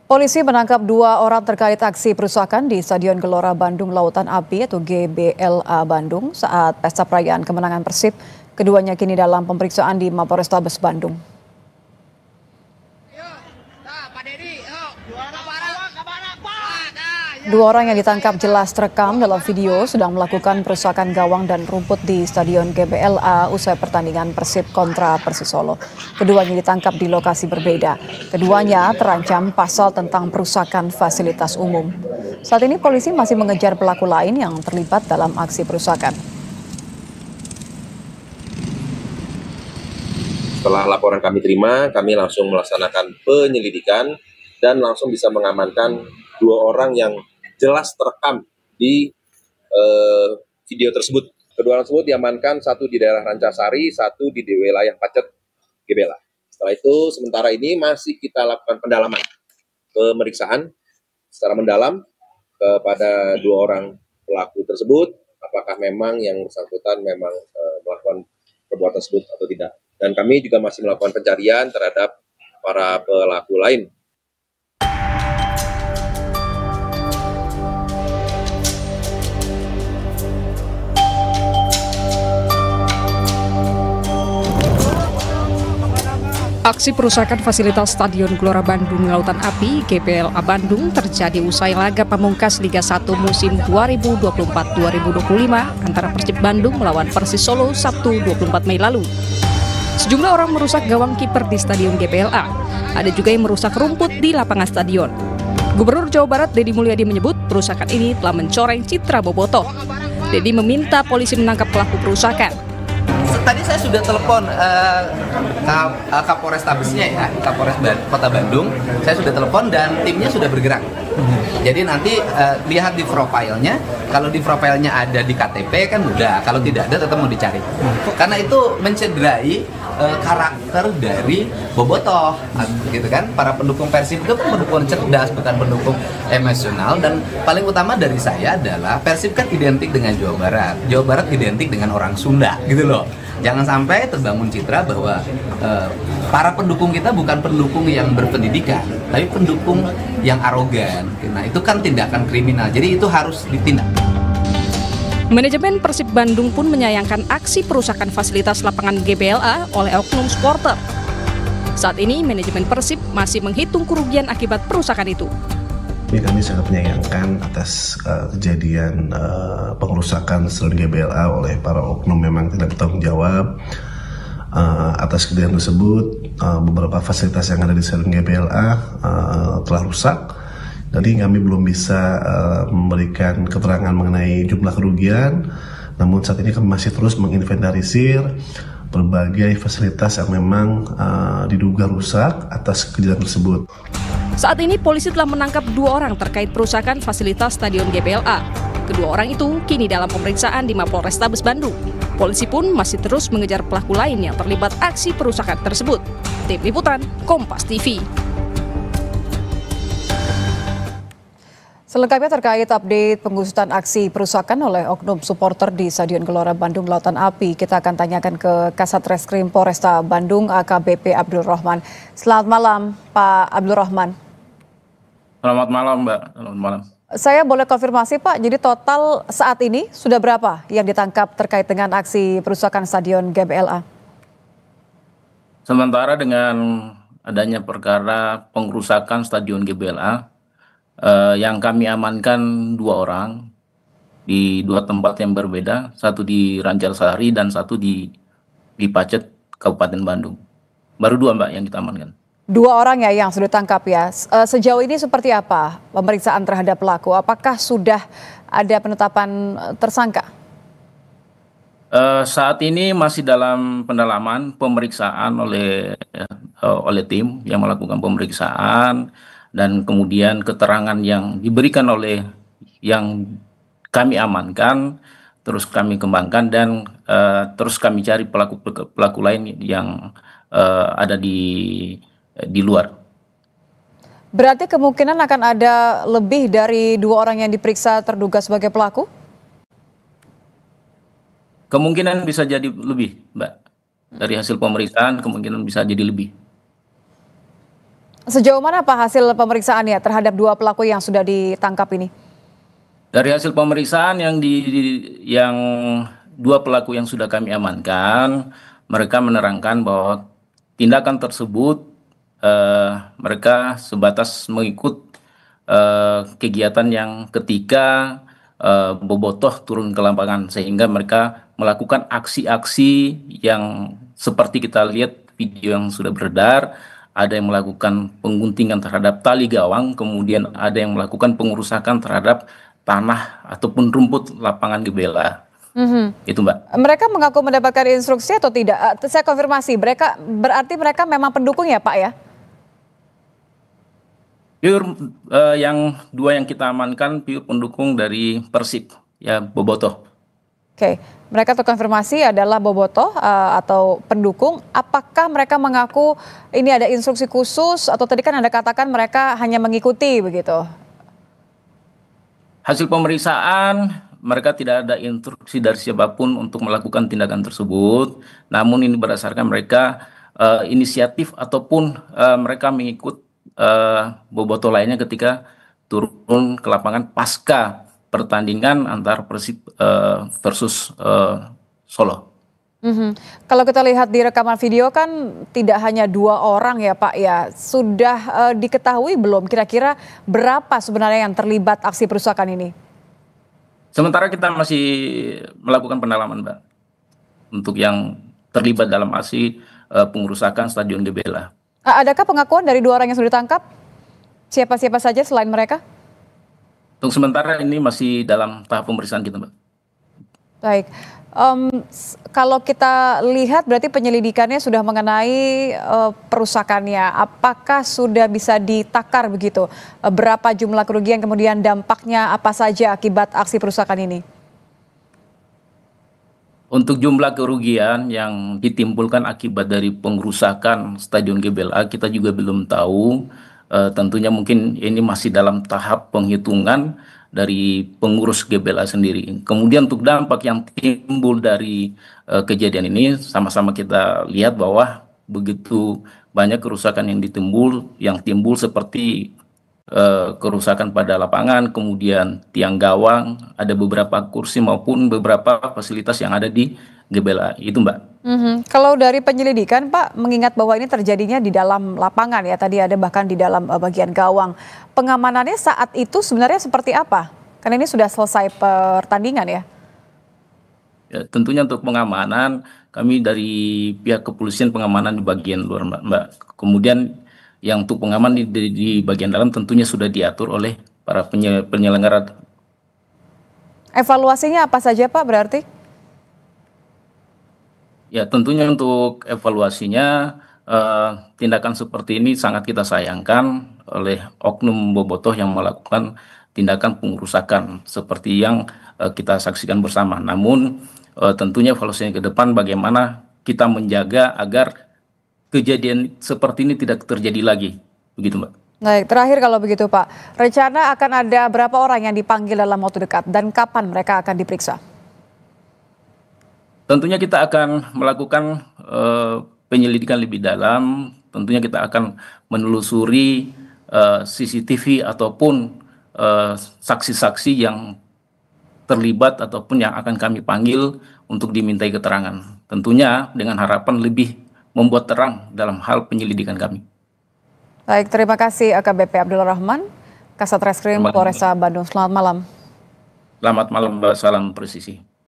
Polisi menangkap 2 orang terkait aksi perusakan di Stadion Gelora Bandung Lautan Api atau GBLA Bandung saat pesta perayaan kemenangan Persib. Keduanya kini dalam pemeriksaan di Mapolrestabes Bandung. 2 orang yang ditangkap jelas terekam dalam video sedang melakukan perusakan gawang dan rumput di Stadion GBLA usai pertandingan Persib kontra Persisolo. Keduanya ditangkap di lokasi berbeda. Keduanya terancam pasal tentang perusakan fasilitas umum. Saat ini polisi masih mengejar pelaku lain yang terlibat dalam aksi perusakan. Setelah laporan kami terima, kami langsung melaksanakan penyelidikan dan langsung bisa mengamankan 2 orang yang jelas terekam di video tersebut. Kedua orang tersebut diamankan, satu di daerah Rancasari, satu di wilayah Pacet, GBLA. Setelah itu, sementara ini masih kita lakukan pendalaman, pemeriksaan secara mendalam kepada 2 orang pelaku tersebut, apakah memang yang bersangkutan memang melakukan perbuatan tersebut atau tidak. Dan kami juga masih melakukan pencarian terhadap para pelaku lain. Aksi perusakan fasilitas Stadion Gelora Bandung Lautan Api GBLA Bandung terjadi usai laga pamungkas Liga 1 musim 2024-2025 antara Persib Bandung melawan Persisolo Sabtu 24 Mei lalu. Sejumlah orang merusak gawang kiper di Stadion GBLA. Ada juga yang merusak rumput di lapangan stadion. Gubernur Jawa Barat Deddy Mulyadi menyebut perusakan ini telah mencoreng citra Bobotoh. Deddy meminta polisi menangkap pelaku perusakan. Tadi saya sudah telepon Kapolrestabesnya ya, Kapolres Kota Bandung. Saya sudah telepon dan timnya sudah bergerak. Jadi nanti lihat di profilnya, kalau di profilnya ada di KTP kan mudah, kalau tidak ada tetap mau dicari. Karena itu mencederai karakter dari Bobotoh, gitu kan. Para pendukung Persib itu kan pendukung cerdas, bukan pendukung emosional. Dan paling utama dari saya adalah Persib kan identik dengan Jawa Barat. Jawa Barat identik dengan orang Sunda, gitu loh. Jangan sampai terbangun citra bahwa para pendukung kita bukan pendukung yang berpendidikan, tapi pendukung yang arogan. Nah, itu kan tindakan kriminal, jadi itu harus ditindak. Manajemen Persib Bandung pun menyayangkan aksi perusakan fasilitas lapangan GBLA oleh oknum supporter. Saat ini, manajemen Persib masih menghitung kerugian akibat perusakan itu. Kami sangat menyayangkan atas kejadian pengerusakan Stadion GBLA oleh para oknum memang tidak bertanggung jawab. Atas kejadian tersebut, beberapa fasilitas yang ada di Stadion GBLA telah rusak. Jadi kami belum bisa memberikan keterangan mengenai jumlah kerugian. Namun saat ini kami masih terus menginventarisir berbagai fasilitas yang memang diduga rusak atas kejadian tersebut. Saat ini polisi telah menangkap 2 orang terkait perusakan fasilitas Stadion GBLA. Kedua orang itu kini dalam pemeriksaan di Mapolrestabes Bandung. Polisi pun masih terus mengejar pelaku lain yang terlibat aksi perusakan tersebut. Tim Liputan, Kompas TV. Selengkapnya terkait update pengusutan aksi perusakan oleh oknum supporter di Stadion Gelora Bandung Lautan Api, kita akan tanyakan ke Kasat Reskrim Polresta Bandung AKBP Abdul Rahman. Selamat malam, Pak Abdul Rahman. Selamat malam, Mbak. Selamat malam. Saya boleh konfirmasi, Pak, jadi total saat ini sudah berapa yang ditangkap terkait dengan aksi perusakan Stadion GBLA? Sementara dengan adanya perkara pengerusakan Stadion GBLA, yang kami amankan 2 orang di 2 tempat yang berbeda, satu di Rancasari dan satu di Pacet, Kabupaten Bandung. Baru 2, Mbak, yang kita amankan. 2 orang ya yang sudah ditangkap ya. Sejauh ini seperti apa pemeriksaan terhadap pelaku? Apakah sudah ada penetapan tersangka? Saat ini masih dalam pendalaman pemeriksaan oleh tim yang melakukan pemeriksaan. Dan kemudian keterangan yang diberikan oleh yang kami amankan terus kami kembangkan dan terus kami cari pelaku lain yang ada di luar. Berarti kemungkinan akan ada lebih dari 2 orang yang diperiksa terduga sebagai pelaku? Kemungkinan bisa jadi lebih, Mbak. Dari hasil pemeriksaan kemungkinan bisa jadi lebih. Sejauh mana Pak hasil pemeriksaannya terhadap 2 pelaku yang sudah ditangkap ini? Dari hasil pemeriksaan yang 2 pelaku yang sudah kami amankan, mereka menerangkan bahwa tindakan tersebut mereka sebatas mengikut kegiatan yang ketika Bobotoh turun ke lapangan, sehingga mereka melakukan aksi-aksi yang seperti kita lihat video yang sudah beredar. Ada yang melakukan pengguntingan terhadap tali gawang, kemudian ada yang melakukan pengerusakan terhadap tanah ataupun rumput lapangan GBLA. Itu Mbak. Mereka mengaku mendapatkan instruksi atau tidak? Saya konfirmasi, berarti mereka memang pendukung ya Pak ya? Pure yang 2 yang kita amankan pure pendukung dari Persib, ya Bobotoh. Oke, mereka terkonfirmasi adalah Bobotoh atau pendukung. Apakah mereka mengaku ini ada instruksi khusus atau tadi kan Anda katakan mereka hanya mengikuti begitu? Hasil pemeriksaan, mereka tidak ada instruksi dari siapapun untuk melakukan tindakan tersebut. Namun ini berdasarkan mereka inisiatif ataupun mereka mengikut Bobotoh lainnya ketika turun ke lapangan pasca pertandingan antar Persib versus Solo. Kalau kita lihat di rekaman video kan tidak hanya 2 orang ya Pak ya. Sudah diketahui belum kira-kira berapa sebenarnya yang terlibat aksi perusakan ini? Sementara kita masih melakukan pendalaman Mbak, untuk yang terlibat dalam aksi pengerusakan Stadion GBLA. Adakah pengakuan dari 2 orang yang sudah ditangkap? Siapa-siapa saja selain mereka? Untuk sementara ini masih dalam tahap pemeriksaan kita Mbak. Baik, kalau kita lihat berarti penyelidikannya sudah mengenai perusakannya. Apakah sudah bisa ditakar begitu? Berapa jumlah kerugian, kemudian dampaknya apa saja akibat aksi perusakan ini? Untuk jumlah kerugian yang ditimbulkan akibat dari pengerusakan Stadion GBLA kita juga belum tahu. Tentunya mungkin ini masih dalam tahap penghitungan dari pengurus GBLA sendiri. Kemudian untuk dampak yang timbul dari kejadian ini, sama-sama kita lihat bahwa begitu banyak kerusakan yang timbul seperti kerusakan pada lapangan, kemudian tiang gawang, ada beberapa kursi maupun beberapa fasilitas yang ada di GBLA. Itu Mbak. Kalau dari penyelidikan Pak, mengingat bahwa ini terjadinya di dalam lapangan ya, tadi ada bahkan di dalam bagian gawang. Pengamanannya saat itu sebenarnya seperti apa? Karena ini sudah selesai pertandingan ya. Ya, tentunya untuk pengamanan, kami dari pihak kepolisian pengamanan di bagian luar Mbak. Kemudian yang untuk pengaman di bagian dalam tentunya sudah diatur oleh para penyelenggara. Evaluasinya apa saja Pak berarti? Ya, tentunya untuk evaluasinya tindakan seperti ini sangat kita sayangkan oleh oknum Bobotoh yang melakukan tindakan pengerusakan seperti yang kita saksikan bersama. Namun tentunya evaluasinya ke depan bagaimana kita menjaga agar kejadian seperti ini tidak terjadi lagi. Begitu Mbak. Baik, terakhir kalau begitu Pak, rencana akan ada berapa orang yang dipanggil dalam waktu dekat dan kapan mereka akan diperiksa? Tentunya kita akan melakukan penyelidikan lebih dalam. Tentunya kita akan menelusuri CCTV ataupun saksi-saksi yang terlibat ataupun yang akan kami panggil untuk dimintai keterangan. Tentunya dengan harapan lebih membuat terang dalam hal penyelidikan kami. Baik, terima kasih AKBP Abdullah Rahman, Kasat Reskrim Polresta Bandung. Selamat malam. Selamat malam Mbak, salam presisi.